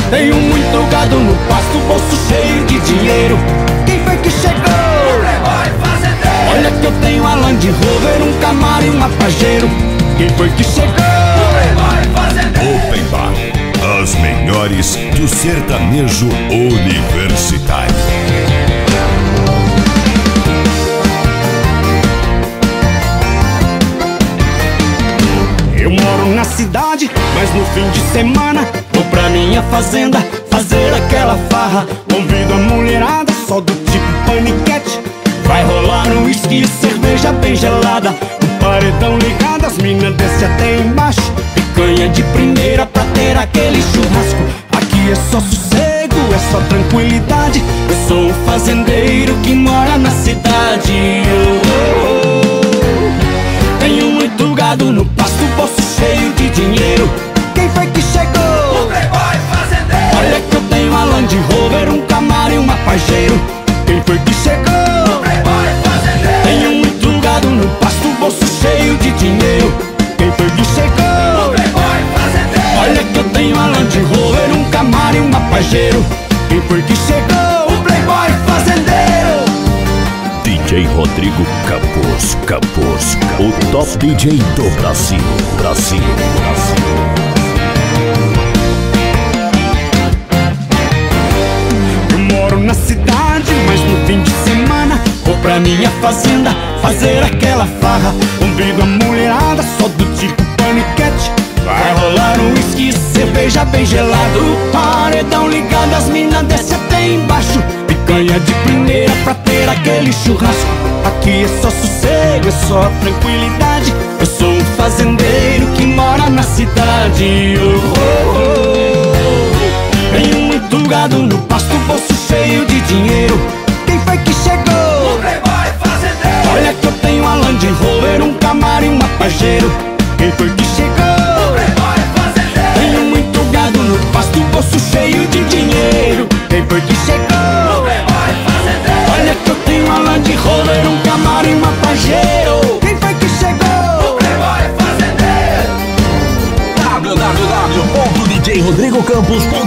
Tenho muito gado no pasto, bolso cheio de dinheiro. Quem foi que chegou? O Playboy fazendeiro. Olha que eu tenho a Land Rover, um Camaro e uma Pajero. Quem foi que chegou? O Playboy fazendeiro. Open Bar, as melhores do sertanejo universitário. Eu moro na cidade, mas no fim de semana vou pra minha fazenda fazer aquela farra. Convido a mulherada, só do tipo paniquete. Vai rolar um whisky e cerveja bem gelada. O paredão ligado, as minas desce até embaixo. Picanha de primeira pra ter aquele churrasco. Aqui é só sossego, é só tranquilidade. Eu sou um fazendeiro que mora na cidade. Tenho muito gado no pasto, bolso cheio de dinheiro. Quem foi que chegou? O Playboy fazendeiro. Olha que eu tenho a Land Rover, um Camaro e uma Pajero. Quem foi que chegou? O Playboy fazendeiro. Tenho muito gado no pasto, bolso cheio de dinheiro. Quem foi que chegou? O Playboy fazendeiro. Olha que eu tenho a Land Rover, um Camaro e uma Pajero. Quem foi que chegou? O Playboy fazendeiro. DJ Rodrigo Campos, o top DJ do Brasil. Eu moro na cidade, mas no fim de semana vou pra minha fazenda fazer aquela farra. Convido a mulherada, só do tipo paniquete. Vai rolar um whisky e cerveja bem gelado. O paredão ligado, as minas desce até embaixo. Picanha de primeira pra ter aquele churrasco. Aqui é só sossego, é só tranquilidade. Eu sou um fazendeiro que mora na cidade. Tenho muito gado no pasto, bolso cheio de dinheiro. Quem foi que chegou? O Playboy fazendeiro. Olha que eu tenho a Land Rover, um Camaro e uma Pajero. Quem foi que chegou? O Playboy fazendeiro. Tenho muito gado no pasto, bolso cheio de dinheiro. Quem foi que chegou? O Playboy fazendeiro. Olha que eu tenho a Land Rover, um Camaro e uma Pajero. Quem foi que chegou? O Playboy fazendeiro. www.djrodrigocampos.com